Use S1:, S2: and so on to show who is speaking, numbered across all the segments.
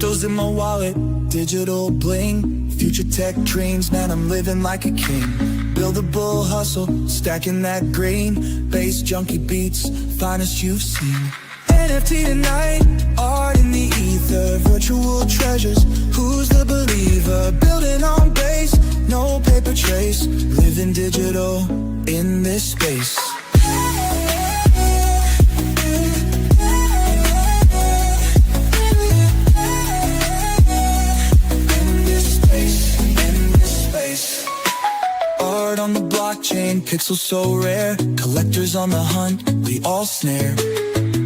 S1: Crypto's in my wallet, digital bling. Future tech dreams, man, I'm living like a king. Build a bull hustle, stacking that green. Bass junkie beats, finest you've seen. NFT tonight, art in the ether. Virtual treasures, who's the believer? Building on base, no paper trace. Living digital in this space. On the blockchain, pixels so rare. Collectors on the hunt, we all snare.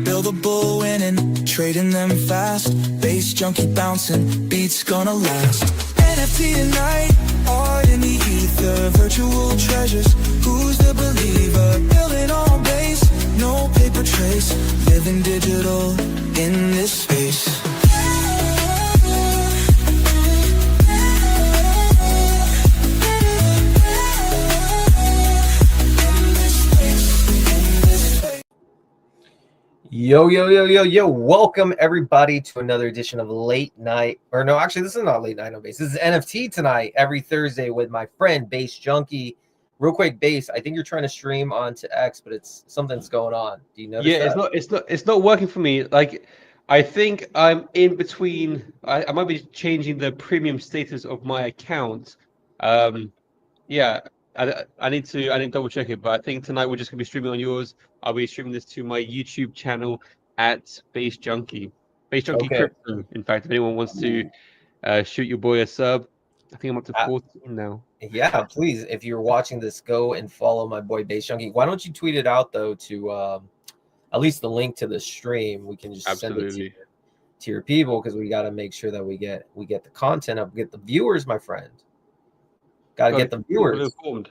S1: Build a bull winning, trading them fast. Bass junkie bouncing, beats gonna last. NFT tonight, art in the ether. Virtual treasures, who's the believer? Building all base, no paper trace. Living digital in this space.
S2: Yo, welcome everybody to another edition of Late Night, or no, actually this is not Late Night on Base. This is NFT Tonight every Thursday with my friend Bass Junkie. Real quick, Bass, I think you're trying to stream onto X, but it's something's going on. Do you notice that?
S3: It's not working for me. Like, I think I'm in between. I might be changing the premium status of my account. Yeah, I need to double check it, but I think tonight we're just gonna be streaming on yours. I'll be streaming this to my YouTube channel at Bass Junkie. Bass Junkie Crypto. In fact, if anyone wants to shoot your boy a sub, I think I'm up to 14 now.
S2: Yeah, please, if you're watching this, go and follow my boy Bass Junkie. Why don't you tweet it out though to at least the link to the stream? We can just send it to your people, because we got to make sure that we get the content up, get the viewers, my friend. Got to get the viewers
S3: informed.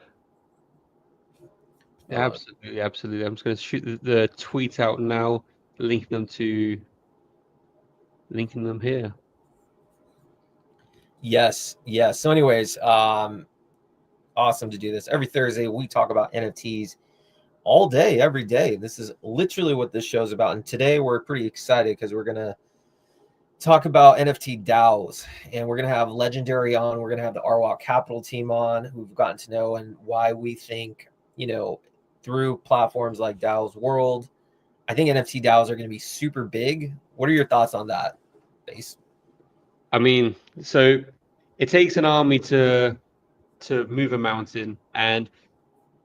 S3: Absolutely. I'm just going to shoot the tweet out now, linking them here.
S2: Yes. So anyways, awesome to do this. Every Thursday, we talk about NFTs all day, every day. This is literally what this show's about. And today we're pretty excited because we're going to talk about NFT DAOs, and we're going to have Legendary on. We're going to have the Arwalk Capital team on, who we've gotten to know, and why we think, through platforms like DAOs World, I think NFT DAOs are going to be super big. What are your thoughts on that, Bass?
S3: I mean, so it takes an army to move a mountain, and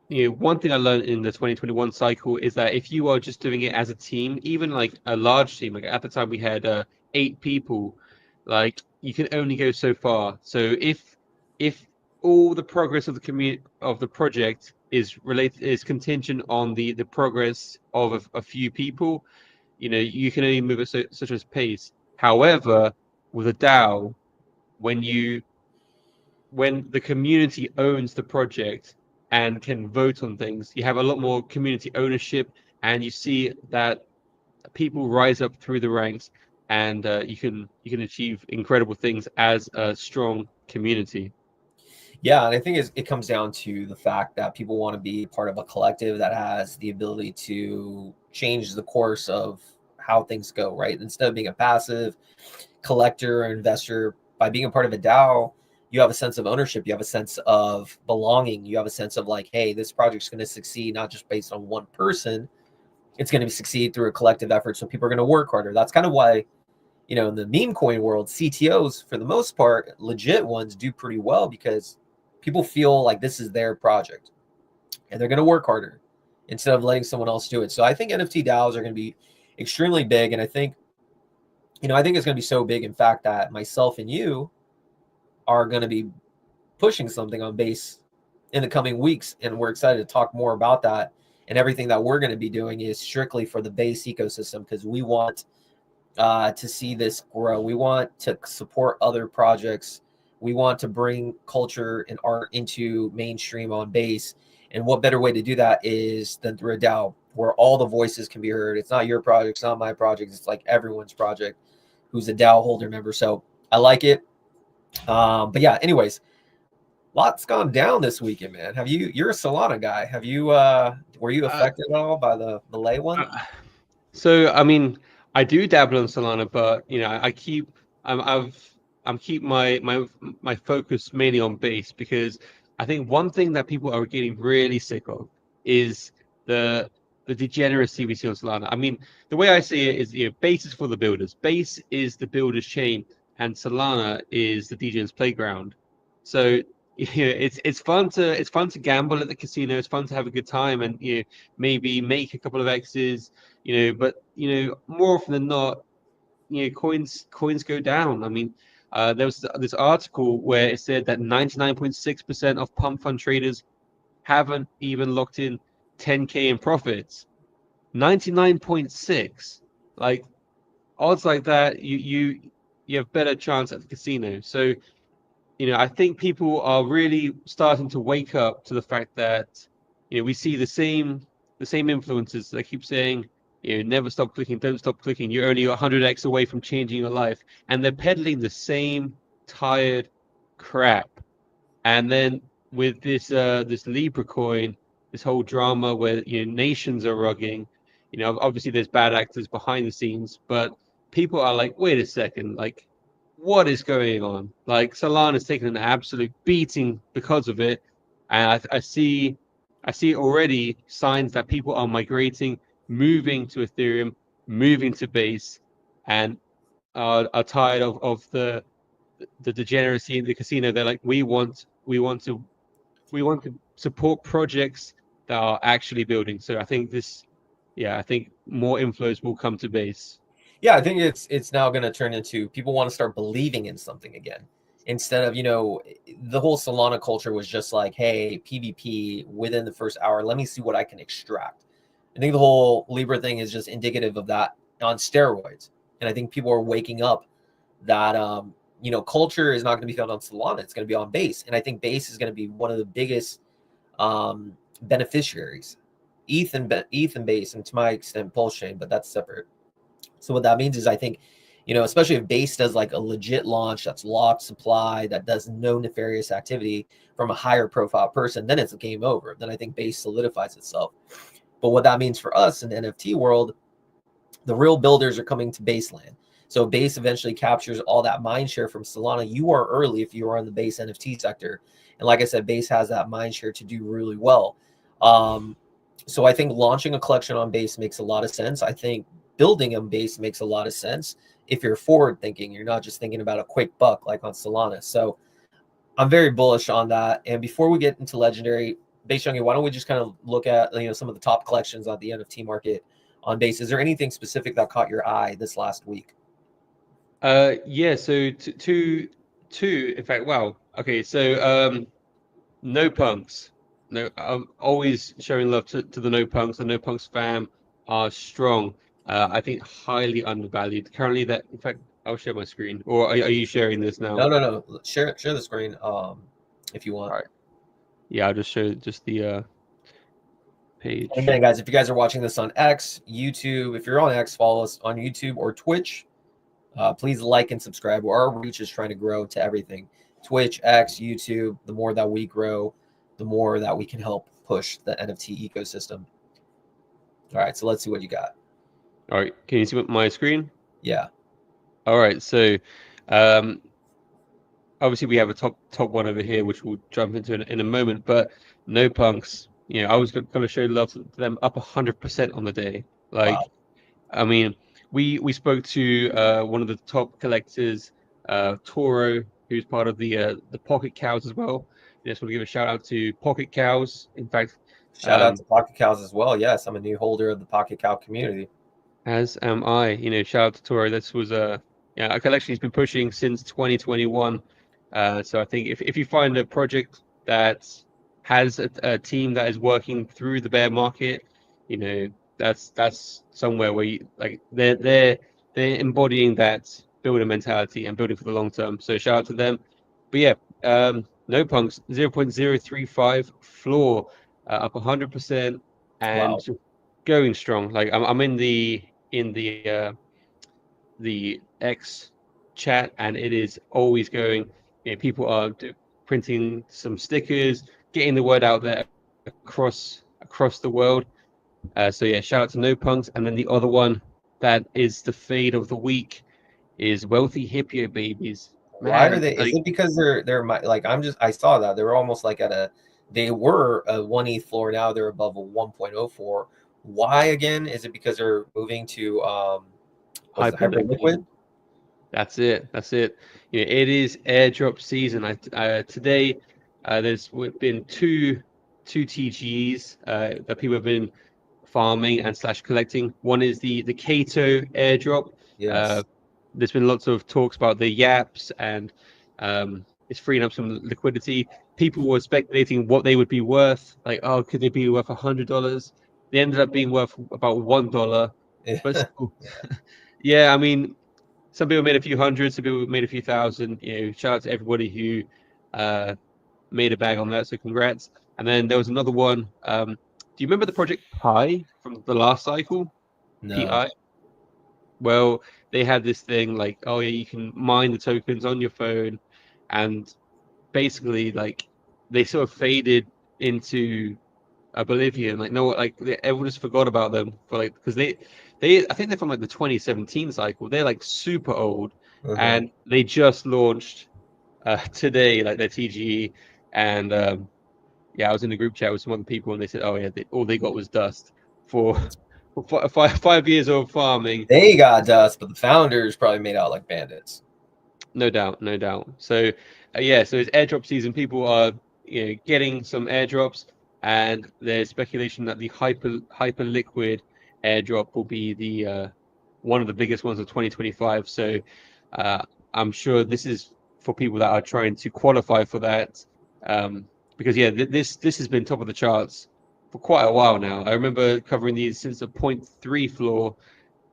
S3: one thing I learned in the 2021 cycle is that if you are just doing it as a team, even like a large team, like at the time we had 8 people, like you can only go so far. So if all the progress of the community of the project is contingent on the progress of a few people, you can only move at such a pace. However, with a DAO, when the community owns the project and can vote on things, you have a lot more community ownership, and you see that people rise up through the ranks, and you can achieve incredible things as a strong community.
S2: Yeah, and I think it comes down to the fact that people want to be part of a collective that has the ability to change the course of how things go, right? Instead of being a passive collector or investor, by being a part of a DAO, you have a sense of ownership, you have a sense of belonging, you have a sense of like, hey, this project's going to succeed not just based on one person, it's going to succeed through a collective effort, so people are going to work harder. That's kind of why, in the meme coin world, CTOs, for the most part, legit ones, do pretty well, because people feel like this is their project and they're going to work harder instead of letting someone else do it. So I think NFT DAOs are going to be extremely big. And I think it's going to be so big, in fact, that myself and you are going to be pushing something on Base in the coming weeks. And we're excited to talk more about that. And everything that we're going to be doing is strictly for the Base ecosystem, because we want to see this grow. We want to support other projects. We want to bring culture and art into mainstream on Base. And what better way to do that is than through a DAO, where all the voices can be heard. It's not your project, it's not my project. It's like everyone's project who's a DAO holder member. So I like it. But yeah, anyways, lots gone down this weekend, man. You're a Solana guy. Were you affected at all by the lay one?
S3: So, I mean, I do dabble in Solana, but I keep I'm keep my focus mainly on base, because I think one thing that people are getting really sick of is the the degeneracy we see on Solana. I mean, the way I see it is, base is for the builders. Base is the builders chain, and Solana is the DJ's playground. So it's fun to gamble at the casino. It's fun to have a good time, and maybe make a couple of X's. But more often than not, coins go down. I mean, there was this article where it said that 99.6% of pump fund traders haven't even locked in 10K in profits. 99.6, like odds like that, you have better chance at the casino. So I think people are really starting to wake up to the fact that we see the same influences that keep saying, never stop clicking, don't stop clicking. You're only 100x away from changing your life, and they're peddling the same tired crap. And then with this Libra coin, this whole drama where nations are rugging, obviously there's bad actors behind the scenes, but people are like, wait a second, like what is going on? Like Solana's taken an absolute beating because of it, and I see already signs that people are migrating, moving to Ethereum, moving to Base, and are tired of the degeneracy in the casino. They're like, we want to support projects that are actually building. So I think more inflows will come to Base.
S2: Yeah, I think it's now going to turn into people want to start believing in something again, instead of the whole Solana culture was just like, hey, PvP within the first hour, let me see what I can extract. I think the whole Libra thing is just indicative of that on steroids, and I think people are waking up that culture is not going to be found on Solana, it's going to be on Base, and I think Base is going to be one of the biggest beneficiaries. ETH and Base, and to my extent Pulse Chain, but that's separate. So what that means is I think, especially if Base does like a legit launch that's locked supply, that does no nefarious activity from a higher profile person, then it's a game over. Then I think Base solidifies itself. But what that means for us in the NFT world, the real builders are coming to Baseland. So Base eventually captures all that mind share from Solana. You are early if you are in the Base NFT sector. And like I said, Base has that mind share to do really well. So I think launching a collection on Base makes a lot of sense. I think building a Base makes a lot of sense if you're forward thinking. You're not just thinking about a quick buck like on Solana. So I'm very bullish on that. And before we get into Legendary, Base Junkie, why don't we just kind of look at some of the top collections on the NFT market on Base? Is there anything specific that caught your eye this last week?
S3: Yeah, so two, in fact, wow. Okay, so no punks. No, I'm always showing love to the no punks. The no punks fam are strong. I think highly undervalued. Currently, that in fact, I'll share my screen. Or are you sharing this now?
S2: No. Share the screen if you want.
S3: All right. Yeah, I'll just show just the page.
S2: And again, guys, if you guys are watching this on X, YouTube, if you're on X, follow us on YouTube or Twitch. Please like and subscribe. Our reach is trying to grow to everything. Twitch, X, YouTube. The more that we grow, the more that we can help push the NFT ecosystem. All right, so let's see what you got.
S3: All right, can you see my screen?
S2: Yeah.
S3: All right, so obviously we have a top one over here, which we'll jump into in a moment. But no punks, I was going to show love to them, up 100% on the day. Like, wow. I mean, we spoke to one of the top collectors, Toro, who's part of the Pocket Cows as well. I just want to give a shout out to Pocket Cows. In fact,
S2: shout out to Pocket Cows as well. Yes, I'm a new holder of the Pocket Cow community.
S3: As am I. Shout out to Toro. This was a collection he's been pushing since 2021. So I think if you find a project that has a team that is working through the bear market, that's somewhere where they're embodying that builder mentality and building for the long term. So shout out to them. But yeah, no punks 0.035 floor, up 100%, and
S2: wow.
S3: Going strong. Like I'm in the X chat, and it is always going. People are printing some stickers, getting the word out there across the world. So yeah, shout out to No Punks. And then the other one that is the fade of the week is wealthy hippio babies.
S2: Why are
S3: Man,
S2: they? Is
S3: like,
S2: it because like I saw that they were almost like they were a 1 ETH floor, now they're above a 1.04. Why again? Is it because they're moving to what's the
S3: hyperliquid.
S2: hyperliquid?
S3: That's it. That's it. It is airdrop season. Today, there's been two TGs that people have been farming and slash collecting. One is the Kato airdrop. Uh,
S2: Yes.
S3: there's been lots of talks about the yaps, and it's freeing up some liquidity. People were speculating what they would be worth. Like, oh, could they be worth $100? They ended up being worth about $1. But still, yeah, I mean, some people made a few hundred, some people made a few thousand. Shout out to everybody who made a bag on that. So congrats. And then there was another one. Do you remember the project Pi from the last cycle?
S2: No.
S3: PI? Well, they had this thing like, oh yeah, you can mine the tokens on your phone, and basically like they sort of faded into oblivion. Like no, like everyone just forgot about them for like because they I think they're from like the 2017 cycle. They're like super old,
S2: Uh-huh.
S3: and they just launched today like their TGE, and yeah, I was in the group chat with some other people, and they said, oh yeah, all they got was dust for, for 5 years of farming.
S2: They got dust, but the founders probably made out like bandits.
S3: No doubt, no doubt. So, yeah, so it's airdrop season. People are, getting some airdrops, and there's speculation that the hyper liquid airdrop will be the one of the biggest ones of 2025. So, uh, I'm sure this is for people that are trying to qualify for that, because yeah, this has been top of the charts for quite a while now. I remember covering these since the point 3 floor,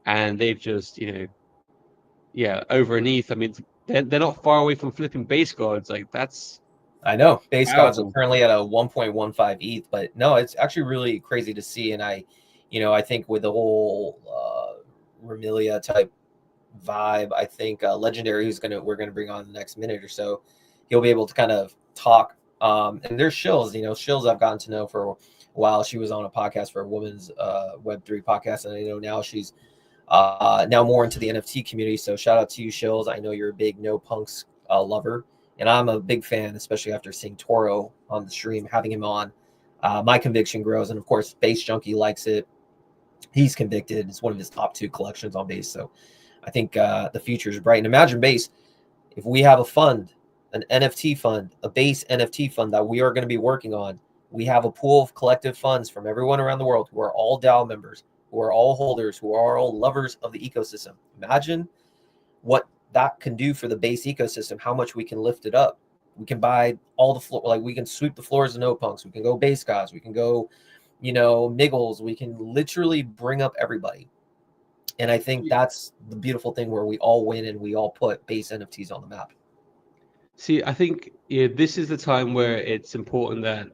S3: and they've just, yeah, over an ETH. I mean, they're not far away from flipping base cards. Like that's
S2: I know base gods are
S3: powerful.
S2: currently at a 1.15 ETH, but no, it's actually really crazy to see. And I think with the whole Remilia type vibe, I think Legendary, we're gonna bring on the next minute or so, he'll be able to kind of talk. And there's Shills I've gotten to know for a while. She was on a podcast for a women's Web3 podcast, and I know now she's now more into the NFT community. So shout out to you, Shills. I know you're a big No Punks lover, and I'm a big fan, especially after seeing Toro on the stream, having him on. My conviction grows, and of course, Base Junkie likes it. He's convicted. It's one of his top 2 collections on Base. So I think the future is bright. And imagine Base, if we have a fund, an NFT fund, a Base NFT fund that we are going to be working on. We have a pool of collective funds from everyone around the world who are all DAO members, who are all holders, who are all lovers of the ecosystem. Imagine what that can do for the Base ecosystem, how much we can lift it up. We can buy all the floor, like we can sweep the floors of No Punks. We can go Base guys. We can go, Miggles. We can literally bring up everybody. And I think that's the beautiful thing where we all win and we all put Base NFTs on the map.
S3: See, I think this is the time where it's important that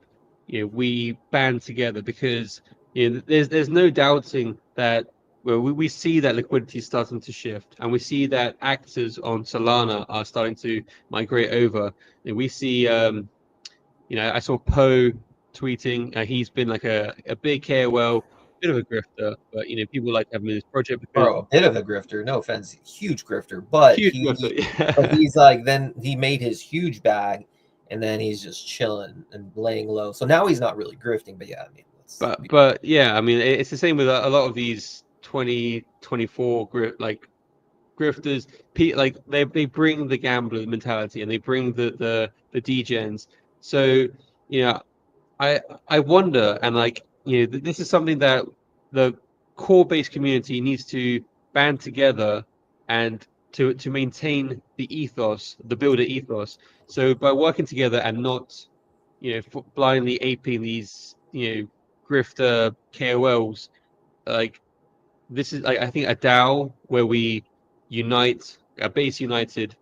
S3: we band together because there's no doubting that we see that liquidity is starting to shift, and we see that actors on Solana are starting to migrate over. And we see, I saw Poe tweeting. He's been like a big KOL, bit of a grifter, but people like having this project because
S2: Bro, a bit of a grifter. No offense, huge grifter. But
S3: huge grifter. Yeah.
S2: he's like, then he made his huge bag, and then he's just chilling and laying low. So now he's not really grifting. But yeah, I mean,
S3: But yeah, I mean, it's the same with a lot of these 2024 grifters. Like they bring the gambler mentality and they bring the degens. So you know, I wonder, and like this is something that the core base community needs to band together and to maintain the ethos, the builder ethos. So by working together and not blindly aping these grifter KOLs, like this is like I think a DAO where we unite a base united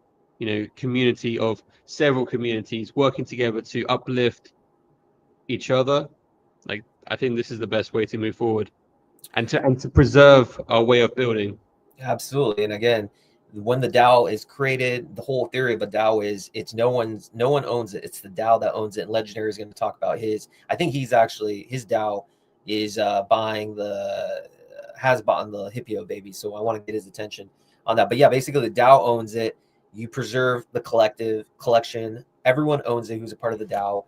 S3: community of several communities working together to uplift each other. Like I think this is the best way to move forward and to preserve our way of building.
S2: absolutely. And again, when the DAO is created, the whole theory of a DAO is no one owns it. It's the DAO that owns it. And Legendary is going to talk about his. I think his DAO is has bought the Hippio baby. So I want to get his attention. on that. But yeah, basically the DAO owns it. You preserve the collection. Everyone owns it who's a part of the DAO.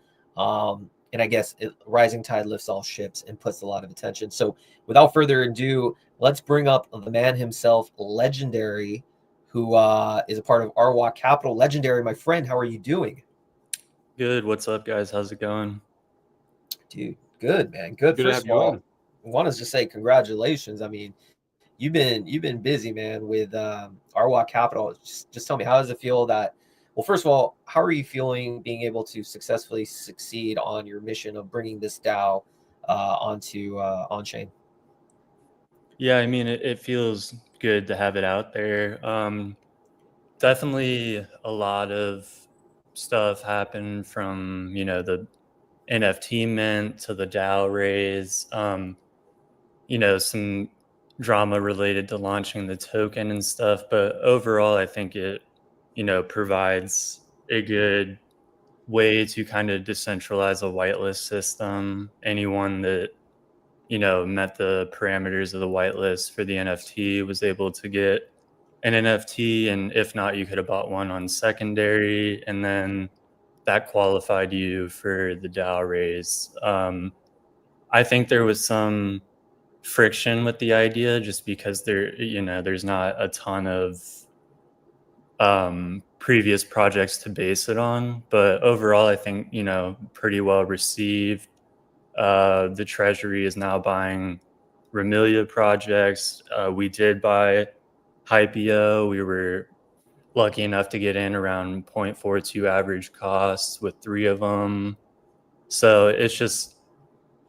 S2: And I guess rising tide lifts all ships and puts a lot of attention. So without further ado, let's bring up the man himself, Legendary, who is a part of RWalk Capital. Legendary, my friend, how are you doing?
S4: Good. What's up, guys? How's it going?
S2: Dude, good, man. Good.
S3: Good to
S2: First
S3: have
S2: of
S3: you
S2: all,
S3: on.
S2: I want to just say congratulations. I mean, you've been busy, man, with RWalk Capital. Just tell me, how does it feel that, well, first of all, how are you feeling being able to successfully succeed on your mission of bringing this DAO onto on-chain?
S4: Yeah, I mean, it feels good to have it out there. Definitely a lot of stuff happened from, the NFT mint to the DAO raise, some drama related to launching the token and stuff. But overall, I think it, provides a good way to kind of decentralize a whitelist system. Anyone that met the parameters of the whitelist for the NFT was able to get an NFT, and if not, you could have bought one on secondary, and then that qualified you for the DAO raise. I think there was some friction with the idea just because there's not a ton of previous projects to base it on, but overall, I think pretty well received. The Treasury is now buying Remilia projects. We did buy Hypeo. We were lucky enough to get in around 0.42 average costs with 3 of them. So it's just,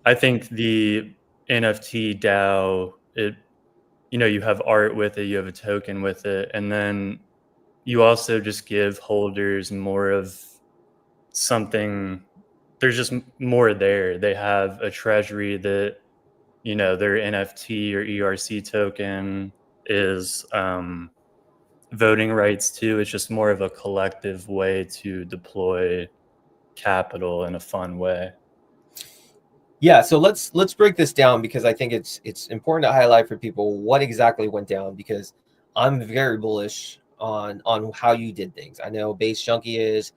S4: I think the NFT DAO, you have art with it, you have a token with it, and then you also just give holders more of something. There's just more there. They have a treasury that, their NFT or ERC token is voting rights to. It's just more of a collective way to deploy capital in a fun way.
S2: Yeah, so let's break this down, because I think it's important to highlight for people what exactly went down, because I'm very bullish on how you did things. I know Base Junkie is.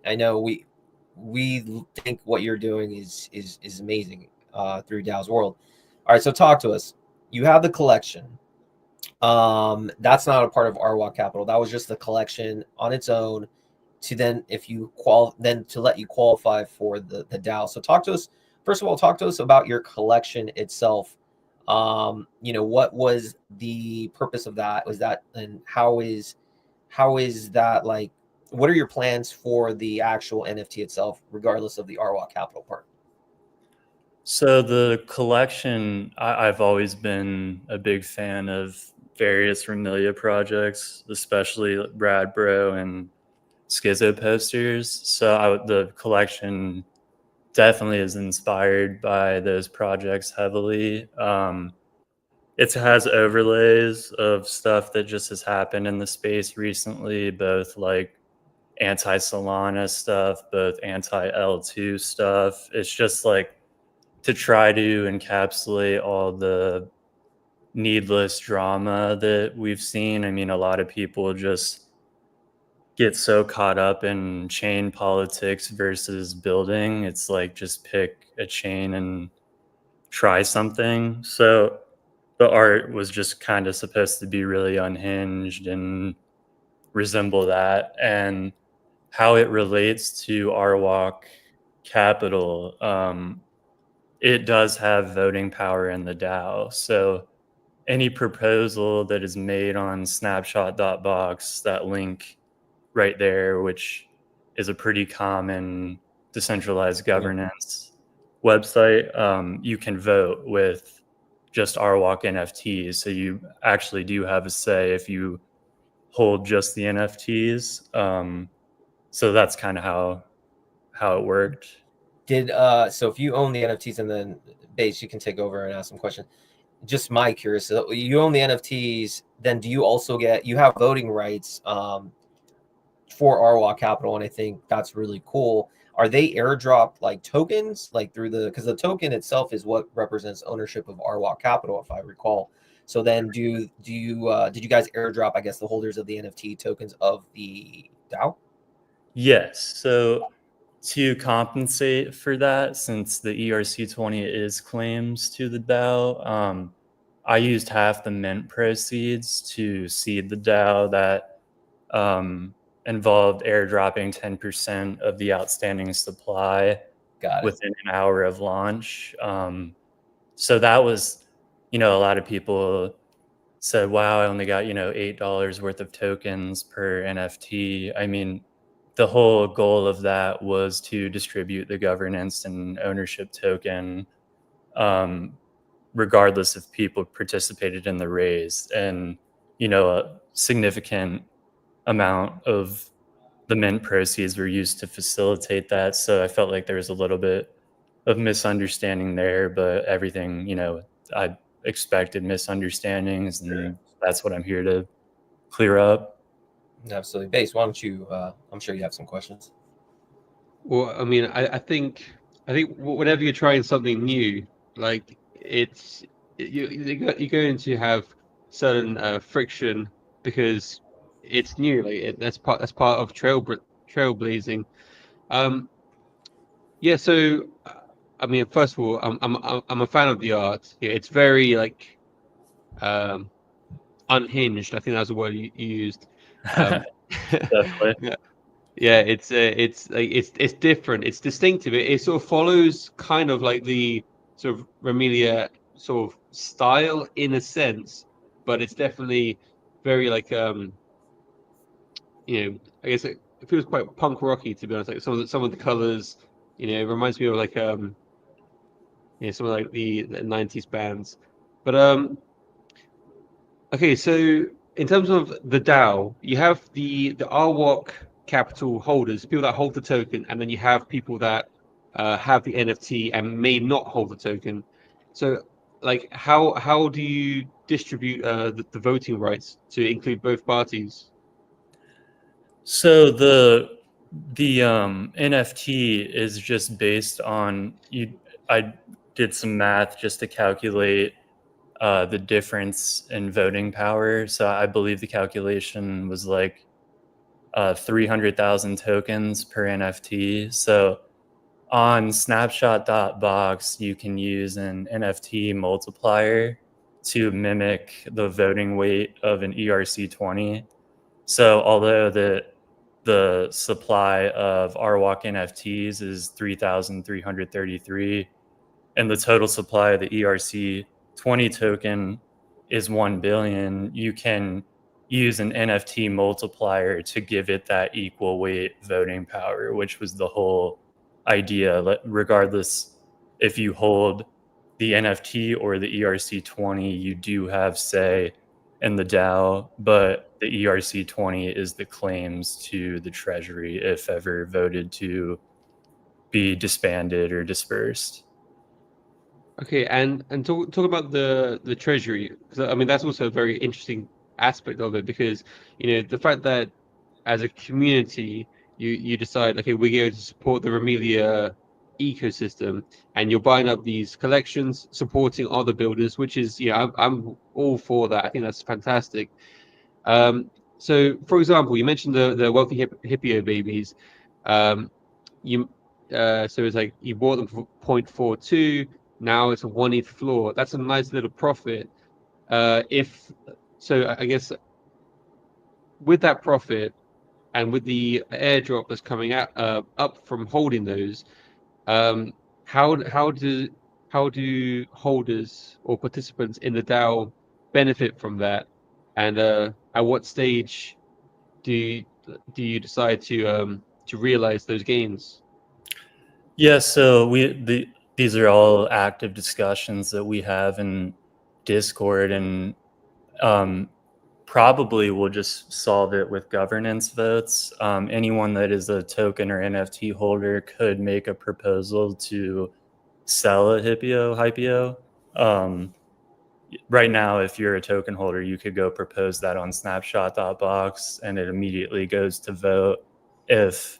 S2: I know we think what you're doing is amazing through DAO's world. All right, so talk to us. You have the collection. That's not a part of RWalk Capital. That was just the collection on its own to then, if you then to let you qualify for the DAO. So talk to us. First of all, talk to us about your collection itself. What was the purpose of that? Was that, and how is that, like, what are your plans for the actual NFT itself, regardless of the RWalk Capital part?
S4: So the collection, I've always been a big fan of various Remilia projects, especially Brad Bro and Schizo posters. So the collection definitely is inspired by those projects heavily. It has overlays of stuff that just has happened in the space recently, both like anti-Solana stuff, both anti-L2 stuff. It's just like to try to encapsulate all the needless drama that we've seen. I mean, a lot of people just get so caught up in chain politics versus building. It's like, just pick a chain and try something. So the art was just kind of supposed to be really unhinged and resemble that. And how it relates to RWalk Capital, it does have voting power in the DAO. So any proposal that is made on snapshot.box, that link right there, which is a pretty common decentralized governance website, you can vote with just RWalk NFTs. So you actually do have a say if you hold just the NFTs. So that's kind of how it worked.
S2: So if you own the NFTs, and then Base, you can take over and ask some questions. Just my curious, so you own the NFTs, then do you also you have voting rights for RWalk Capital? And I think that's really cool. Are they airdropped like tokens, like through because the token itself is what represents ownership of RWalk Capital, if I recall. So then did you guys airdrop, I guess, the holders of the NFT tokens of the DAO?
S4: Yes. So to compensate for that, since the ERC20 is claims to the DAO, I used half the mint proceeds to seed the DAO that involved airdropping 10% of the outstanding supply
S2: Got it.
S4: within an hour of launch. So that was, a lot of people said, wow, I only got, $8 worth of tokens per NFT. I mean, the whole goal of that was to distribute the governance and ownership token, regardless if people participated in the raise. And, a significant amount of the mint proceeds were used to facilitate that. So I felt like there was a little bit of misunderstanding there, but everything, I expected misunderstandings, and that's what I'm here to clear up.
S2: Absolutely. Base, why don't you, I'm sure you have some questions.
S3: Well, I mean, I think whenever you're trying something new, like you're going to have certain friction because it's new. Like that's part of trailblazing. Um, yeah. So, I mean, first of all, I'm a fan of the art. Yeah, it's very like um unhinged. I think that's the word you used. Um,
S4: Definitely.
S3: Yeah, it's different. It's distinctive. It sort of follows kind of like the sort of Ramilia sort of style in a sense, but it's definitely very like I guess it feels quite punk rocky, to be honest. Like some of the colors, it reminds me of like some of like the 90s bands. But okay, so in terms of the DAO, you have the RWOC capital holders, people that hold the token, and then you have people that have the NFT and may not hold the token. So, like, how do you distribute the voting rights to include both parties?
S4: So the NFT is just based on you. I did some math just to calculate the difference in voting power. So I believe the calculation was like 300,000 tokens per NFT. So on snapshot.box, you can use an NFT multiplier to mimic the voting weight of an ERC20. So although the supply of RWalk NFTs is 3,333, and the total supply of the ERC20 token is 1 billion, you can use an NFT multiplier to give it that equal weight voting power, which was the whole idea. Regardless if you hold the NFT or the ERC20, you do have say in the DAO, but the ERC20 is the claims to the treasury if ever voted to be disbanded or dispersed.
S3: Okay, and talk about the treasury, because I mean that's also a very interesting aspect of it, because the fact that as a community you decide, okay, we're going to support the Ramilia ecosystem, and you're buying up these collections, supporting other builders, which is I'm all for that. I think that's fantastic. So for example, you mentioned the wealthy hippio babies. You so it's like you bought them for 0.42. Now it's a 1 ETH floor. That's a nice little profit. If so, I guess with that profit and with the airdrop that's coming out up from holding those, um, how do holders or participants in the DAO benefit from that? And at what stage do you decide to realize those gains?
S4: Yeah, so these are all active discussions that we have in Discord, and um, probably we'll just solve it with governance votes. Anyone that is a token or NFT holder could make a proposal to sell a hypio. Right now, if you're a token holder, you could go propose that on snapshot.box, and it immediately goes to vote. If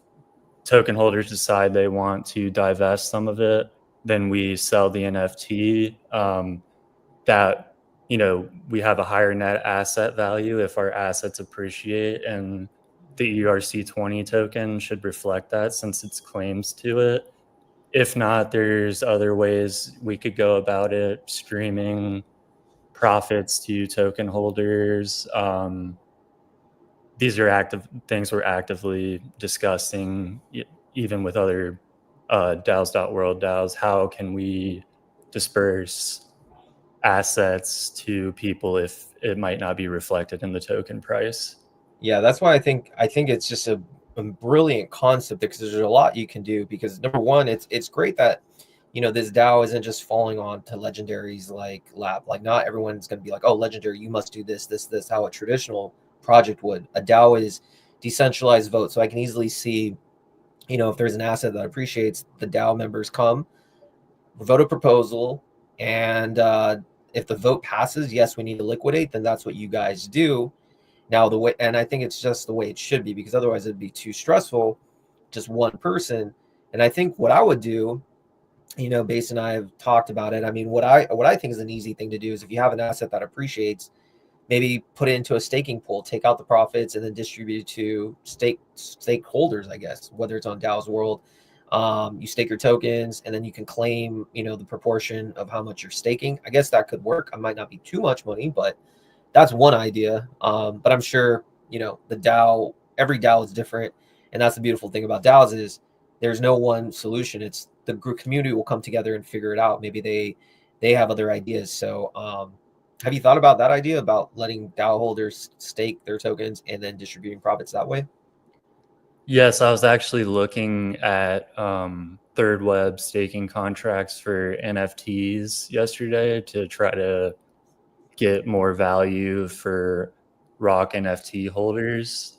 S4: token holders decide they want to divest some of it, then we sell the NFT. That we have a higher net asset value if our assets appreciate, and the ERC20 token should reflect that since it's claims to it. If not, there's other ways we could go about it, streaming profits to token holders. These are active things we're actively discussing, even with other DAOs.world DAOs. How can we disperse assets to people if it might not be reflected in the token price?
S2: Yeah, that's why I think it's just a brilliant concept, because there's a lot you can do. Because number one, it's great that this DAO isn't just falling on to legendaries like Lab. Like, not everyone's going to be like, oh, legendary, you must do this, how a traditional project would. A DAO is decentralized vote, so I can easily see, if there's an asset that appreciates, the DAO members come, vote a proposal, and if the vote passes, yes, we need to liquidate, then that's what you guys do. Now, the way, and I think it's just the way it should be, because otherwise it'd be too stressful, just one person. And I think what I would do, Base and I have talked about it. I mean, what I think is an easy thing to do is, if you have an asset that appreciates, maybe put it into a staking pool, take out the profits, and then distribute it to stakeholders, I guess, whether it's on DAO's World. You stake your tokens, and then you can claim, the proportion of how much you're staking. I guess that could work. It might not be too much money, but that's one idea. But I'm sure, the DAO, every DAO is different. And that's the beautiful thing about DAOs, is there's no one solution. It's the group community will come together and figure it out. Maybe they have other ideas. So have you thought about that idea about letting DAO holders stake their tokens and then distributing profits that way?
S4: Yes, I was actually looking at third web staking contracts for NFTs yesterday to try to get more value for Rock NFT holders.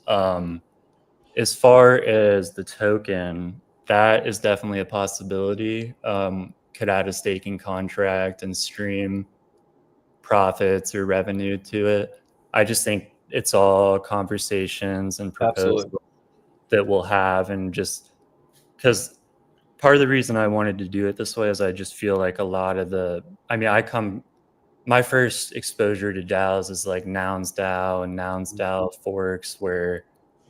S4: As far as the token, that is definitely a possibility. Could add a staking contract and stream profits or revenue to it. I just think it's all conversations and proposals
S2: Absolutely.
S4: that we'll have, and just because part of the reason I wanted to do it this way is I just feel like a lot of my first exposure to DAOs is like Nouns DAO and Nouns DAO forks, where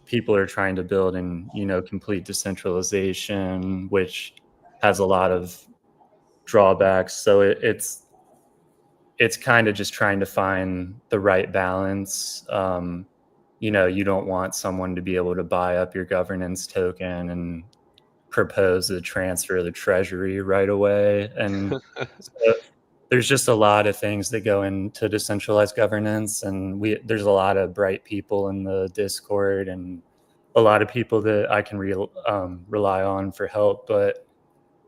S4: people are trying to build in, complete decentralization, which has a lot of drawbacks. So it's kind of just trying to find the right balance. You don't want someone to be able to buy up your governance token and propose a transfer of the treasury right away. And so there's just a lot of things that go into decentralized governance, and there's a lot of bright people in the Discord and a lot of people that I can rely on for help. But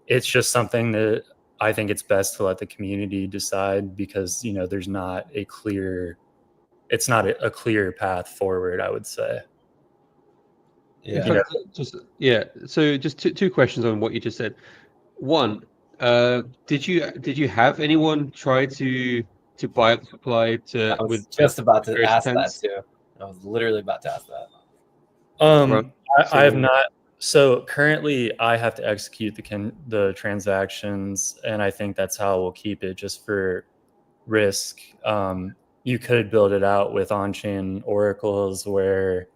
S4: it's just something that I think it's best to let the community decide, because there's not a clear path forward, I would say.
S2: Yeah.
S3: So just two questions on what you just said. One, did you have anyone try to buy up supply
S2: I was just about to ask that too. I was literally about to ask that.
S4: I have not. So currently, I have to execute the transactions, and I think that's how we'll keep it, just for risk. You could build it out with on-chain oracles, where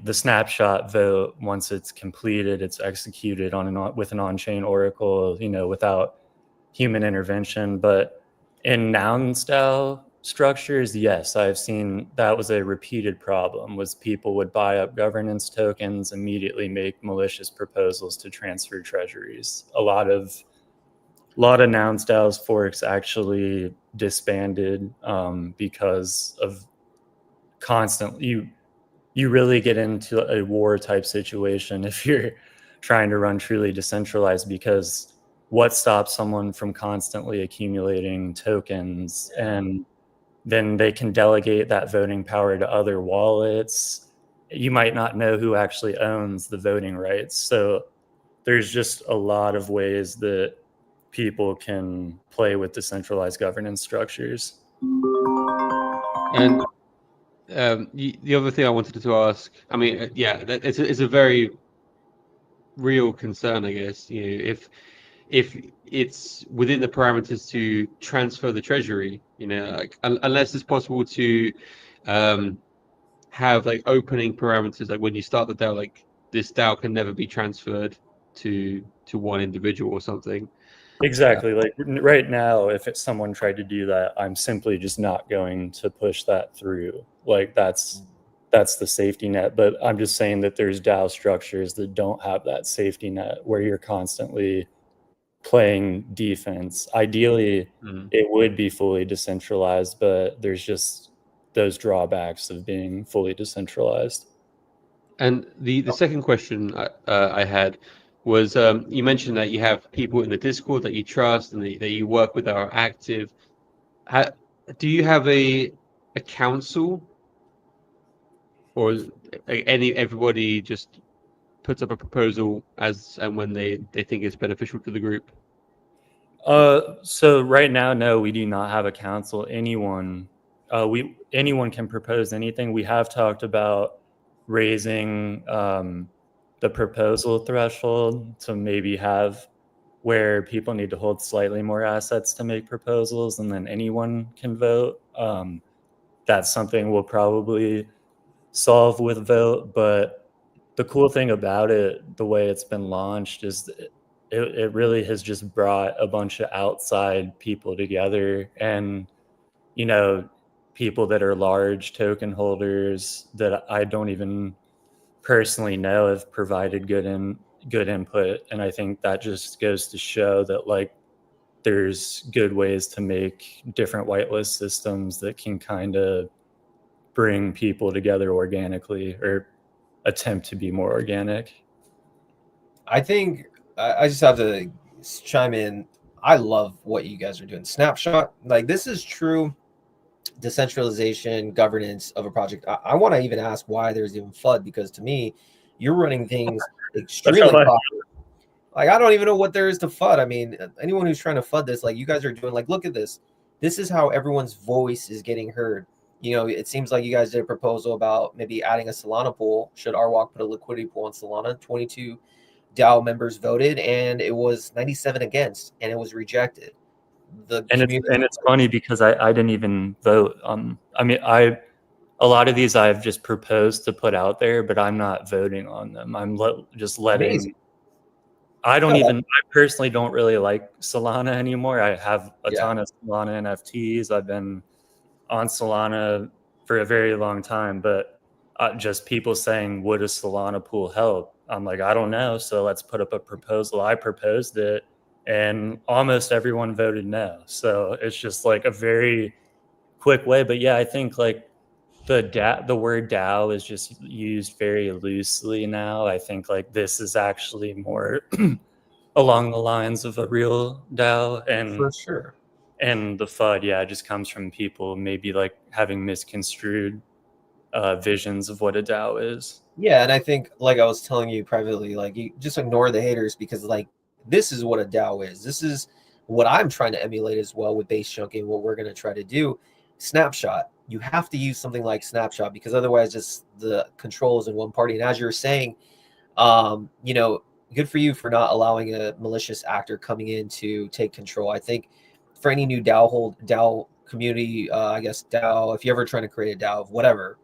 S4: the snapshot vote, once it's completed, it's executed with an on-chain oracle, without human intervention. But in noun style structures, yes, I've seen that was a repeated problem, was people would buy up governance tokens, immediately make malicious proposals to transfer treasuries. A lot of noun styles forks actually disbanded because of constantly you really get into a war type situation if you're trying to run truly decentralized, because what stops someone from constantly accumulating tokens? And then they can delegate that voting power to other wallets. You might not know who actually owns the voting rights. So there's just a lot of ways that people can play with decentralized governance structures.
S3: And the other thing I wanted to ask, I mean, it's a very real concern, I guess. If it's within the parameters to transfer the treasury, You know, like unless it's possible to have like opening parameters, like when you start the DAO, like this DAO can never be transferred to one individual or something.
S4: Exactly. Like right now, if someone tried to do that, I'm simply just not going to push that through. Like that's the safety net. But I'm just saying that there's DAO structures that don't have that safety net where you're constantly playing defense. Ideally, it would be fully decentralized, but there's just those drawbacks of being fully decentralized.
S3: And the second question I had was you mentioned that you have people in the Discord that you trust and that you work with that are active. Ha do you have a council, or everybody just puts up a proposal as and when they think it's beneficial to the group?
S4: So right now, no, we do not have a council. Anyone can propose anything. We have talked about raising the proposal threshold to maybe have where people need to hold slightly more assets to make proposals, and then anyone can vote. That's something we'll probably solve with vote. But the cool thing about it, the way it's been launched, is it really has just brought a bunch of outside people together, and you know, people that are large token holders that I don't even personally know have provided good input. And I think that just goes to show that like there's good ways to make different whitelist systems that can kind of bring people together organically, or attempt to be more organic.
S2: I think I just have to chime in. I love what you guys are doing. Snapshot, like this is true decentralization governance of a project. I want to even ask why there's even FUD, because to me, you're running things
S4: That's how
S2: extremely
S4: I
S2: properly. Like I don't even know what there is to FUD. I mean, anyone who's trying to FUD this, like you guys are doing, like look at this. This is how everyone's voice is getting heard. You know, it seems like you guys did a proposal about maybe adding a Solana pool. Should RWalk put a liquidity pool on Solana? 22 DAO members voted, and it was 97 against, and it was rejected. The community,
S4: and it's funny because I didn't even vote. I mean, a lot of these I've just proposed to put out there, but I'm not voting on them. I'm just letting.
S2: amazing.
S4: I don't
S2: No,
S4: even. I personally don't really like Solana anymore. I have a
S2: yeah,
S4: ton of Solana NFTs. I've been on Solana for a very long time, but just people saying, would a Solana pool help? I'm like, I don't know. So let's put up a proposal. I proposed it, and almost everyone voted no. So it's just like a very quick way. But yeah, I think like the word DAO is just used very loosely now. I think like this is actually more along the lines of a real DAO,
S2: for sure.
S4: and the FUD, yeah, just comes from people maybe like having misconstrued visions of what a DAO is.
S2: Yeah, and I think, like I was telling you privately, like you just ignore the haters, because like this is what a DAO is. This is what I'm trying to emulate as well with base chunking. What we're going to try to do, Snapshot. You have to use something like Snapshot, because otherwise, just the control is in one party. And as you're saying, you know, good for you for not allowing a malicious actor coming in to take control. I think for any new DAO community, I guess DAO, if you're ever trying to create a DAO of whatever,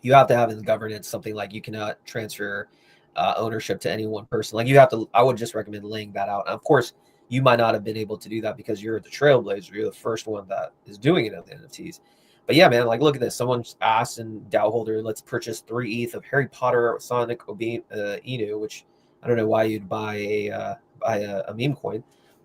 S2: you have to have in the governance something like you cannot transfer ownership to any one person. Like you have to, I would just recommend laying that out. And of course, you might not have been able to do that because you're the trailblazer. You're the first one that is doing it on the NFTs. But yeah, man, like look at this. Someone's asked in DAO holder, let's purchase 3 ETH of Harry Potter Sonic Inu, which I don't know why you'd buy a meme coin.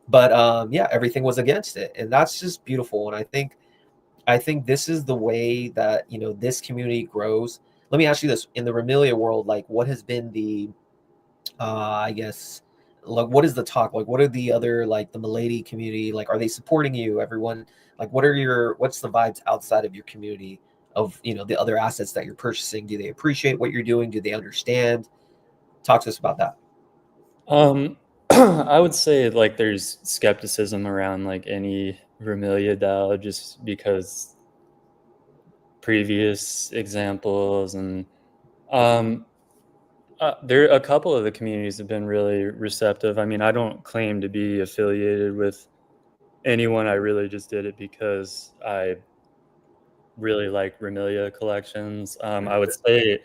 S2: But yeah, everything was against it. And that's just beautiful. And I think this is the way that, you know, this community grows. Let me ask you this: in the Remilia world, like, what has been the, I guess, like, what is the talk? Like, what are the other, like, the Milady community? Like, are they supporting you? Everyone, like, what's the vibes outside of your community of, you know, the other assets that you're purchasing? Do they appreciate what you're doing? Do they understand? Talk to us about that.
S4: I would say like there's skepticism around like any Remilia DAO, just because previous examples, and there a couple of the communities have been really receptive. I mean, I don't claim to be affiliated with anyone. I really just did it because I really like Remilia collections. I would say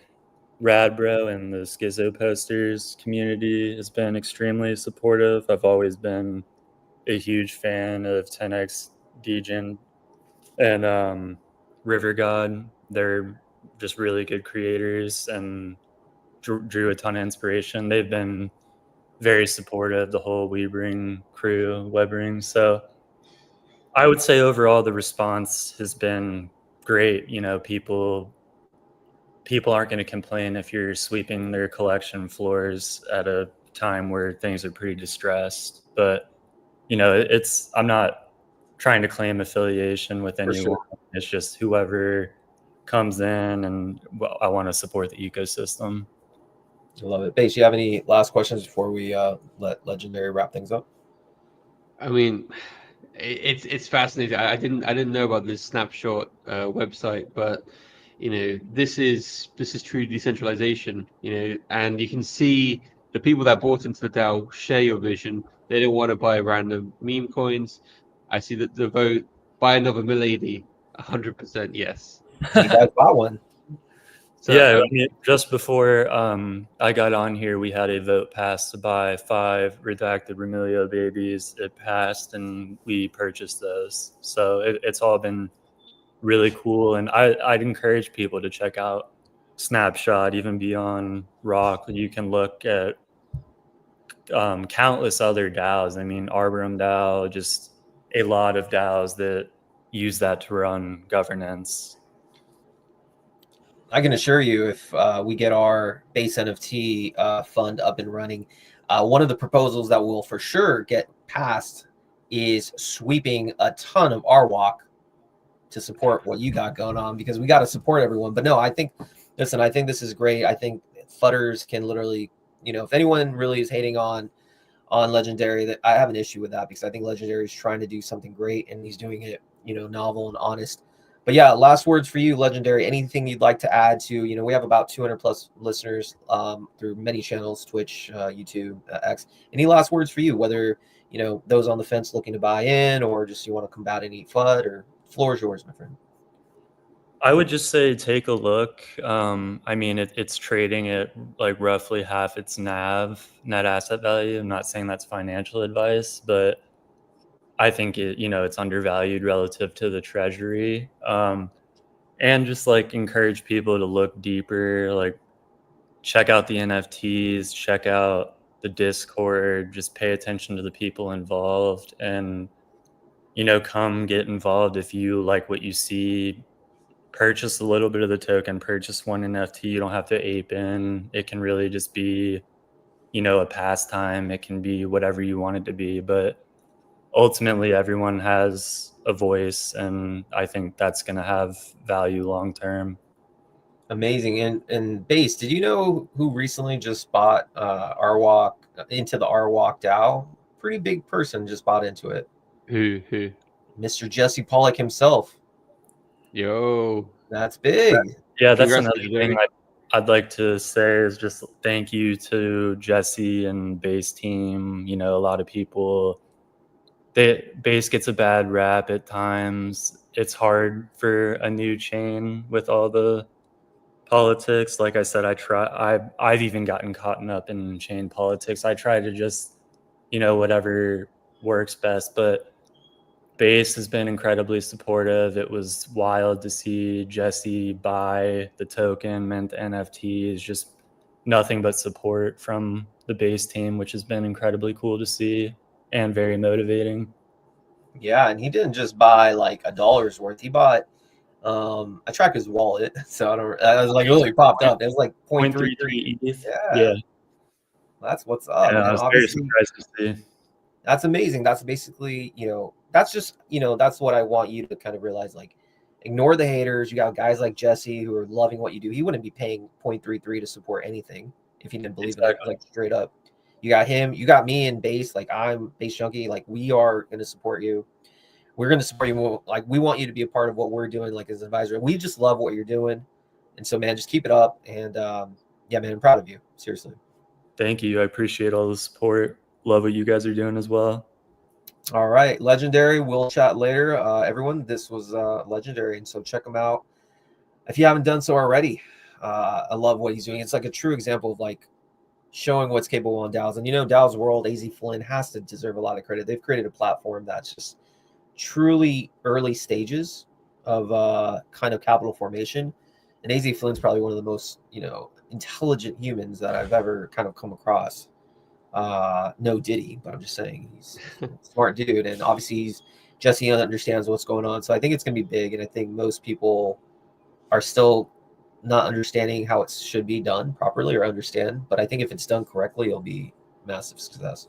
S4: Radbro and the Schizo Posters community has been extremely supportive. I've always been a huge fan of 10x Degen and River God. They're just really good creators and drew a ton of inspiration. They've been very supportive, the whole Webring crew, Webring. So I would say overall the response has been great. You know, people aren't going to complain if you're sweeping their collection floors at a time where things are pretty distressed. But you know, I'm not trying to claim affiliation with
S2: For
S4: anyone.
S2: sure.
S4: It's just whoever comes in, and well, I want to support the ecosystem.
S2: I love it. Base, you have any last questions before we let Legendary wrap things up?
S3: I mean, it's fascinating. I didn't know about this snapshot website, but you know, this is true decentralization. You know, and you can see the people that bought into the DAO share your vision. They don't want to buy random meme coins. I see that the vote buy another milady, 100% yes.
S2: You guys bought one.
S3: So
S4: Yeah, I mean, just before I got on here, we had a vote passed to buy 5 redacted Remilio babies. It passed, and we purchased those. So it's all been really cool, and I'd encourage people to check out Snapshot, even beyond Rock. You can look at countless other DAOs. I mean, Arboretum DAO, just a lot of DAOs that use that to run governance.
S2: I can assure you, if we get our base NFT fund up and running, one of the proposals that will for sure get passed is sweeping a ton of RWalk to support what you got going on, because we got to support everyone. But no, I think this is great. I think Futters can literally, you know, if anyone really is hating on Legendary, that I have an issue with that, because I think Legendary is trying to do something great and he's doing it, you know, novel and honest. But yeah, last words for you, Legendary. Anything you'd like to add to, you know, we have about 200 plus listeners through many channels, Twitch, YouTube, X. Any last words for you, whether, you know, those on the fence looking to buy in, or just you want to come out and eat FUD, or floor is yours, my friend.
S4: I would just say take a look. I mean, it's trading at like roughly half its NAV, net asset value. I'm not saying that's financial advice, but I think it's undervalued relative to the treasury. And just like encourage people to look deeper, like check out the NFTs, check out the Discord, just pay attention to the people involved, and come get involved if you like what you see. Purchase a little bit of the token, purchase one NFT. You don't have to ape in. It can really just be, a pastime. It can be whatever you want it to be, but ultimately everyone has a voice, and I think that's going to have value long term.
S2: Amazing. And Base, did you know who recently just bought RWalk into the RWalk DAO? Pretty big person just bought into it.
S3: Who?
S2: Mr. Jesse Pollock himself.
S3: Yo.
S2: That's big.
S4: Yeah, that's
S3: Congrats,
S4: another thing I'd like to say is just thank you to Jesse and Base team. A lot of people, Base gets a bad rap at times. It's hard for a new chain with all the politics. Like I said, I've even gotten caught up in chain politics. I try to just, whatever works best, but Base has been incredibly supportive. It was wild to see Jesse buy the token, mint NFTs, just nothing but support from the Base team, which has been incredibly cool to see and very motivating.
S2: Yeah, and he didn't just buy like $1's worth. He bought I track his wallet, so I was like literally popped up. It was like 0.33
S4: ETH.
S2: Yeah. That's what's up, man.
S4: I was very surprised to see.
S2: That's amazing. That's basically, that's just, that's what I want you to kind of realize. Like, ignore the haters. You got guys like Jesse who are loving what you do. He wouldn't be paying 0.33 to support anything if he didn't believe in it. Like, straight up. You got him. You got me and Base. Like, I'm Base Junkie. Like, we are going to support you. We're going to support you more. Like, we want you to be a part of what we're doing, like, as an advisor. We just love what you're doing. And so, man, just keep it up. And, yeah, man, I'm proud of you. Seriously.
S4: Thank you. I appreciate all the support. Love what you guys are doing as well.
S2: All right, Legendary. We'll chat later. Everyone, this was Legendary, and so check him out if you haven't done so already. I love what he's doing. It's like a true example of like showing what's capable on DAOs. And DAOs World, AZ Flynn has to deserve a lot of credit. They've created a platform that's just truly early stages of kind of capital formation. And AZ Flynn's probably one of the most, intelligent humans that I've ever kind of come across. No Diddy, but I'm just saying he's a smart dude, and obviously he understands what's going on. So I think it's gonna be big, and I think most people are still not understanding how it should be done properly or understand. But I think if it's done correctly, it'll be massive success.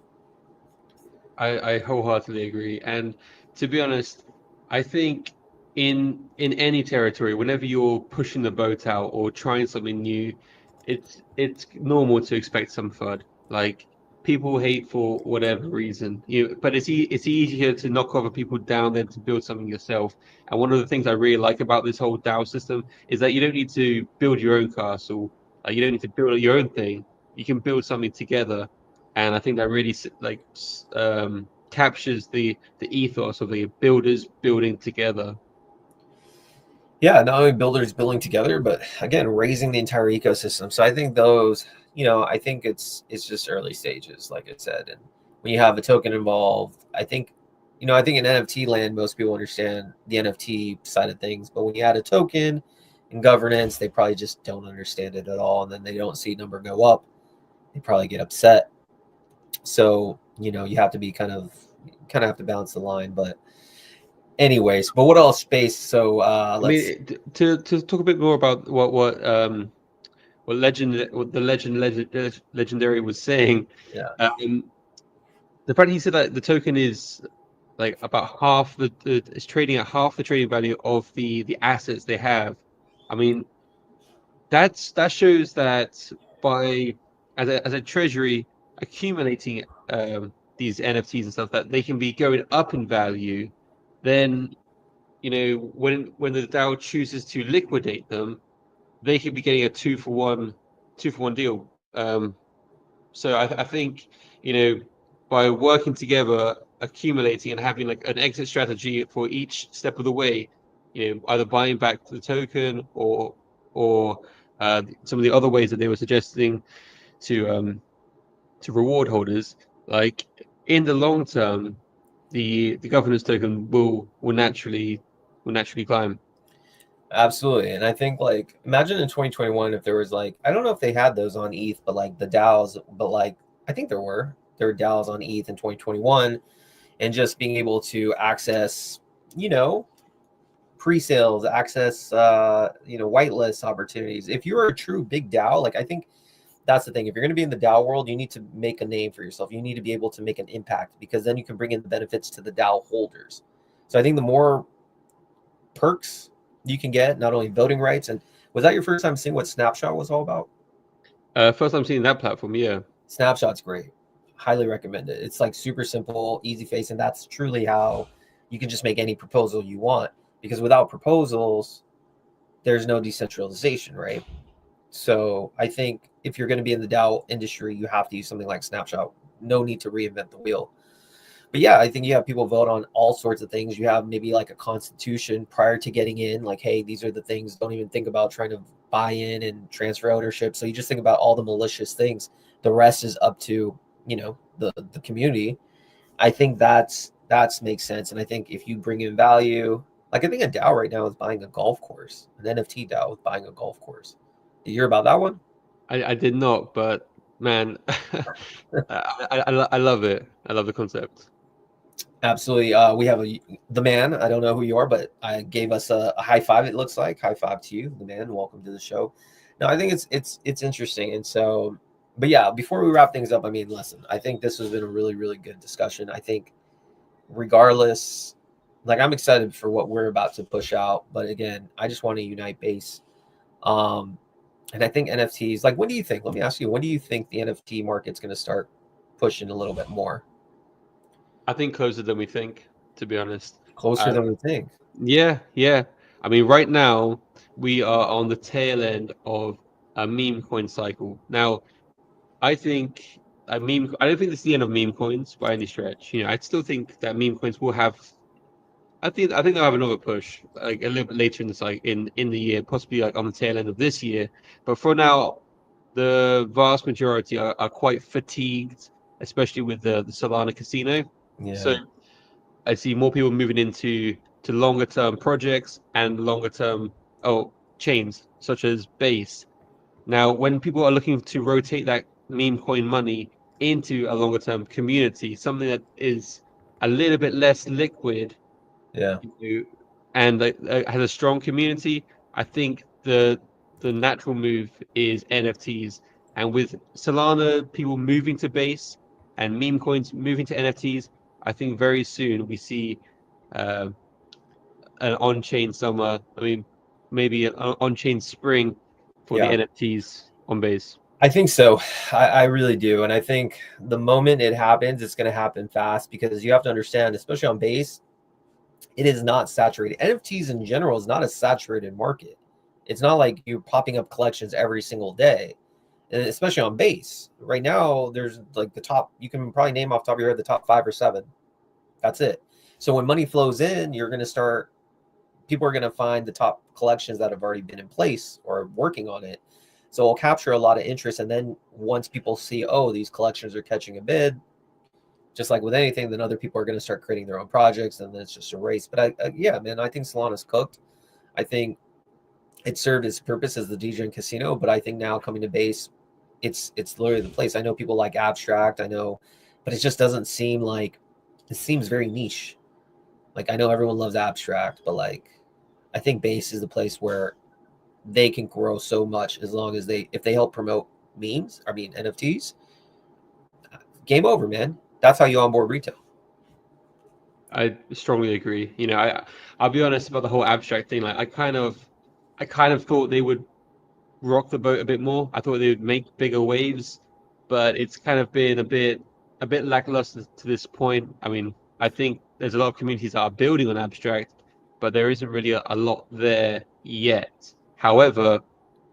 S3: I wholeheartedly agree. And to be honest, I think in any territory, whenever you're pushing the boat out or trying something new, it's normal to expect some FUD. Like people hate for whatever reason. But it's easier to knock other people down than to build something yourself. And one of the things I really like about this whole DAO system is that you don't need to build your own castle. You don't need to build your own thing. You can build something together. And I think that really captures the ethos of the builders building together.
S2: Yeah, not only builders building together, but again, raising the entire ecosystem. So I think those, I think it's just early stages, like I said. And when you have a token involved, I think in NFT land, most people understand the NFT side of things. But when you add a token and governance, they probably just don't understand it at all. And then they don't see number go up. They probably get upset. So, you have to be kind of have to balance the line. But anyways, but what else space? So
S3: to talk a bit more about what legendary was saying.
S2: Yeah.
S3: The fact he said that the token is like about half it's trading at half the trading value of the assets they have. I mean, that shows that by as a treasury accumulating these NFTs and stuff, that they can be going up in value. Then when the DAO chooses to liquidate them, they could be getting a two for one deal. So I think by working together, accumulating, and having like an exit strategy for each step of the way, either buying back the token or some of the other ways that they were suggesting to reward holders, like in the long term, the governance token will naturally climb.
S2: Absolutely. And I think like imagine in 2021 if there was like I don't know if they had those on ETH, but like the DAOs, but like I think there were DAOs on ETH in 2021, and just being able to access, pre-sales, access whitelist opportunities. If you're a true big DAO, like I think that's the thing. If you're going to be in the DAO world, you need to make a name for yourself. You need to be able to make an impact, because then you can bring in the benefits to the DAO holders. So I think the more perks you can get, not only voting rights. And was that your first time seeing what Snapshot was all about?
S3: First time seeing that platform, yeah.
S2: Snapshot's great. Highly recommend it. It's like super simple, easy face, and that's truly how you can just make any proposal you want. Because without proposals, there's no decentralization, right? So I think if you're going to be in the DAO industry, you have to use something like Snapshot. No need to reinvent the wheel. But yeah, I think you have people vote on all sorts of things. You have maybe like a constitution prior to getting in, like, hey, these are the things. Don't even think about trying to buy in and transfer ownership. So you just think about all the malicious things. The rest is up to, the community. I think that makes sense. And I think if you bring in value, like I think a DAO right now is buying a golf course. An NFT DAO is buying a golf course. Did you hear about that one?
S3: I did not, but man, I love it. I love the concept.
S2: Absolutely. We have the man. I don't know who you are, but I gave us a high five. It looks like high five to you, the man. Welcome to the show. No, I think it's interesting. And so, but yeah, before we wrap things up, I mean, listen, I think this has been a really, really good discussion. I think regardless, like I'm excited for what we're about to push out. But again, I just want to unite base. And I think NFTs, like, when do you think, let me ask you, when do you think the NFT market's going to start pushing a little bit more?
S3: I think closer than we think, to be honest.
S2: Closer than we think.
S3: Yeah. I mean, right now we are on the tail end of a meme coin cycle. Now, I think I don't think this is the end of meme coins by any stretch. I still think that meme coins will have. I think they'll have another push like a little bit later in the year, possibly like on the tail end of this year. But for now, the vast majority are quite fatigued, especially with the Solana casino.
S2: Yeah.
S3: So I see more people moving into longer term projects and longer term chains such as Base. Now, when people are looking to rotate that meme coin money into a longer term community, something that is a little bit less liquid,
S2: Yeah.
S3: and has a strong community, I think the natural move is NFTs. And with Solana, people moving to Base and meme coins moving to NFTs, I think very soon we see uh, an on-chain summer. I mean, maybe an on-chain spring for the
S2: Yeah.
S3: NFTs on Base.
S2: I think so. I really do. And I think the moment it happens, it's going to happen fast, because you have to understand, especially on Base, it is not saturated. NFTs in general is not a saturated market. It's not like you're popping up collections every single day, and especially on Base. Right now, there's like the top, you can probably name off the top of your head the top 5 or 7. That's it. So when money flows in, you're going to start, people are going to find the top collections that have already been in place or working on it. So it'll capture a lot of interest. And then once people see, oh, these collections are catching a bid, just like with anything, then other people are going to start creating their own projects, and then it's just a race. But yeah, man, I think Solana's cooked. I think it served its purpose as the DJ and casino, but I think now coming to Base, it's literally the place. I know people like abstract, I know, but it just doesn't seem like, it seems very niche. Like, I know everyone loves abstract, but like, I think Base is the place where they can grow so much, as long as if they help promote NFTs, game over, man. That's how you onboard retail.
S3: I strongly agree. I'll be honest about the whole abstract thing. Like, I kind of thought they would rock the boat a bit more. I thought they would make bigger waves, but it's kind of been a bit lackluster to this point. I mean, I think there's a lot of communities that are building on abstract, but there isn't really a lot there yet. However,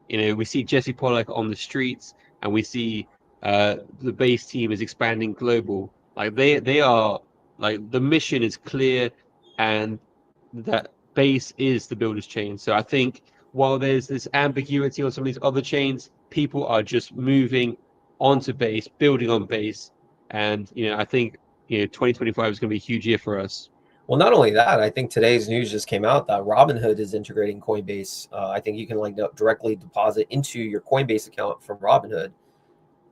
S3: we see Jesse Pollock on the streets, and we see the Base team is expanding global. Like, they are, like, the mission is clear, and that Base is the builder's chain. So I think while there's this ambiguity on some of these other chains, people are just moving onto Base, building on Base, and I think 2025 is going to be a huge year for us.
S2: Well, not only that, I think today's news just came out that Robinhood is integrating Coinbase. I think you can directly deposit into your Coinbase account from Robinhood,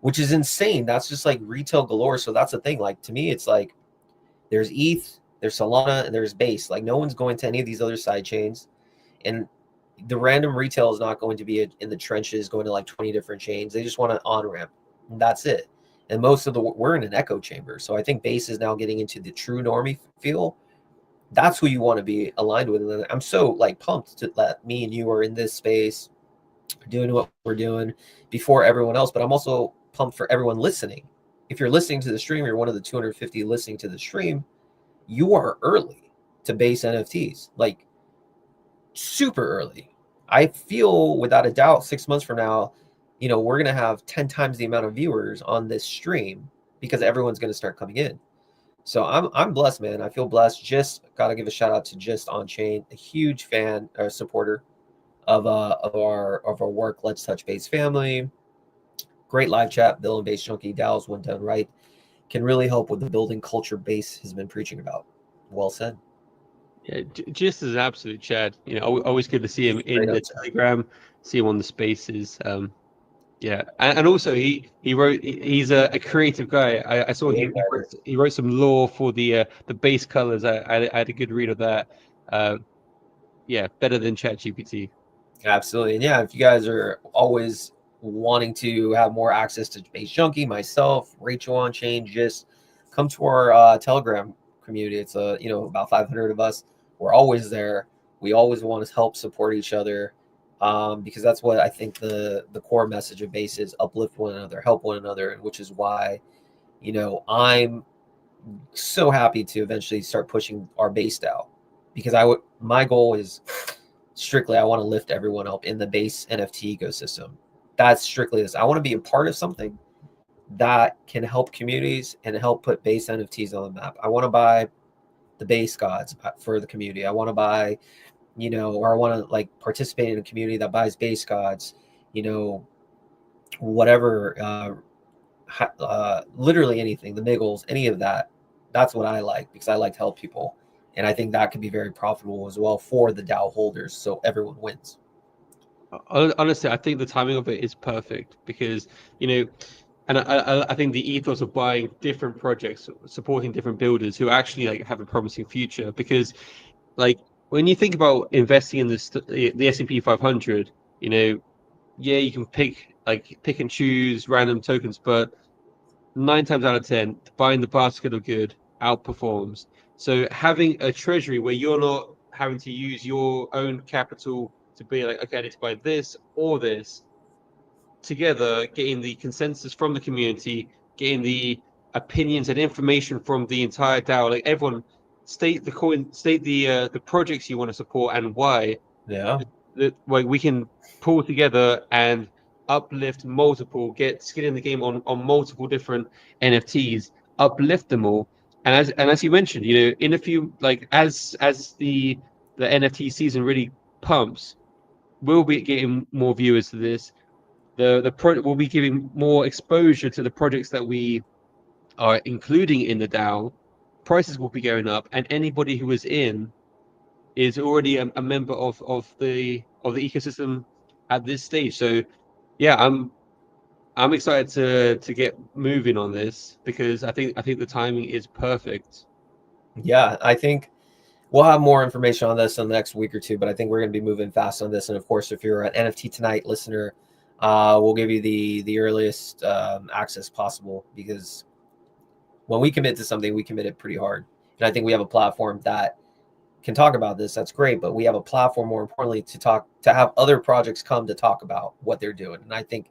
S2: which is insane. That's just like retail galore. So that's the thing. Like, to me, it's like there's ETH, there's Solana, and there's Base. Like, no one's going to any of these other side chains, and the random retail is not going to be in the trenches going to like 20 different chains. They just want an on-ramp. That's it. And we're in an echo chamber. So I think Base is now getting into the true normie feel. That's who you want to be aligned with. And I'm so like pumped that me and you are in this space doing what we're doing before everyone else. But I'm also pumped for everyone listening. If you're listening to the stream, you're one of the 250 listening to the stream, you are early to Base NFTs, like super early. I feel without a doubt 6 months from now, we're going to have 10 times the amount of viewers on this stream, because everyone's going to start coming in. So I'm blessed, man. I feel blessed. Just got to give a shout out to Just On Chain, a huge fan or supporter of our work. Let's Touch Base family. Great live chat. Bill and Base Junkie DAOs, when done right, can really help with the building culture Base has been preaching about. Well said.
S3: Yeah, Just is absolute Chad. Always good to see him in the Telegram, see him on the spaces. Yeah, and also he's a creative guy. I saw he wrote some lore for the Base colors. I had a good read of that. Yeah, better than ChatGPT.
S2: Absolutely. And yeah, if you guys are always wanting to have more access to Base Junkie, myself, Rachel on Chain, just come to our Telegram community. It's about 500 of us. We're always there. We always want to help support each other. Because that's what I think the core message of Base is: uplift one another, help one another, which is why, I'm so happy to eventually start pushing our Base DAO, because my goal is strictly, I want to lift everyone up in the Base NFT ecosystem. That's strictly this. I want to be a part of something that can help communities and help put base NFTs on the map. I want to buy the base gods for the community. I want to buy, or I want to like participate in a community that buys base gods, whatever, literally anything, the niggles, any of that. That's what I like, because I like to help people. And I think that could be very profitable as well for the DAO holders. So everyone wins.
S3: Honestly, I think the timing of it is perfect because, and I think the ethos of buying different projects, supporting different builders who actually like have a promising future. Because, like, when you think about investing in the S&P 500, yeah, you can pick and choose random tokens, but 9 times out of 10, buying the basket of good outperforms. So having a treasury where you're not having to use your own capital to be like, okay, I need to buy this or this, together, getting the consensus from the community, getting the opinions and information from the entire DAO, like everyone state the projects you want to support and why.
S2: Yeah.
S3: Like we can pull together and uplift multiple, get skin in the game on multiple different NFTs, uplift them all. And as you mentioned, in a few, like as the NFT season really pumps, we'll be getting more viewers to this. We'll be giving more exposure to the projects that we are including in the DAO. Prices will be going up, and anybody who is in is already a member of the ecosystem at this stage. So yeah, I'm excited to get moving on this because I think the timing is perfect.
S2: Yeah, I think we'll have more information on this in the next week or two, but I think we're going to be moving fast on this. And of course, if you're an NFT Tonight listener, we'll give you the earliest access possible, because when we commit to something, we commit it pretty hard. And I think we have a platform that can talk about this. That's great, but we have a platform, more importantly, to have other projects come to talk about what they're doing. And I think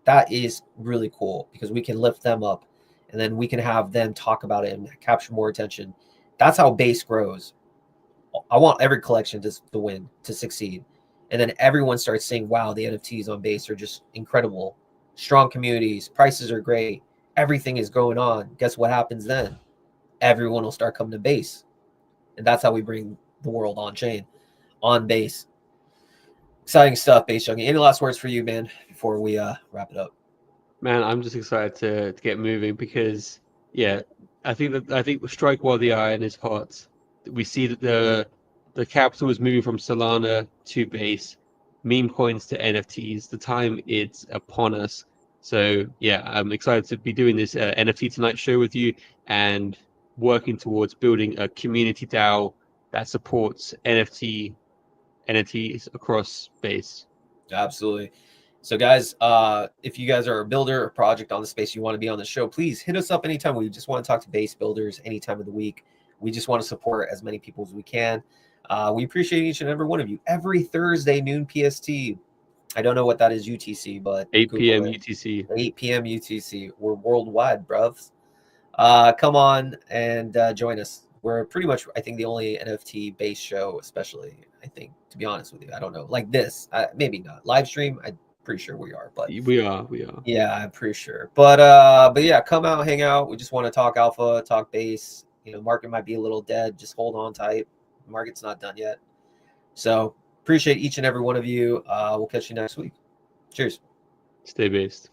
S2: that is really cool, because we can lift them up and then we can have them talk about it and capture more attention. That's how base grows. I want every collection to win, to succeed. And then everyone starts saying, wow, the NFTs on base are just incredible. Strong communities, prices are great. Everything is going on. Guess what happens then? Everyone will start coming to base. And that's how we bring the world on chain, on base. Exciting stuff, Base Junkie. Any last words for you, man, before we wrap it up?
S3: Man, I'm just excited to get moving because yeah, I think strike while the iron is hot. We see that the capital is moving from Solana to base, meme coins to NFTs. The time is upon us. So yeah, I'm excited to be doing this NFT Tonight show with you and working towards building a community DAO that supports NFTs across base.
S2: Absolutely. So guys, if you guys are a builder or project on the space, you want to be on the show, please hit us up anytime. We just want to talk to base builders any time of the week. We just want to support as many people as we can. We appreciate each and every one of you. Every Thursday, noon PST. I don't know what that is UTC, but
S3: 8 p.m.
S2: Google it.
S3: UTC.
S2: 8 p.m. UTC. We're worldwide, bruvs. Come on and join us. We're pretty much, I think, the only NFT based show, especially, I think, to be honest with you. I don't know. Like this, maybe not. Live stream, I'm pretty sure we are. But
S3: we are.
S2: yeah, I'm pretty sure. But yeah, come out, hang out. We just want to talk alpha, talk base. Market might be a little dead. Just hold on tight. The market's not done yet. So appreciate each and every one of you. We'll catch you next week. Cheers.
S3: Stay based.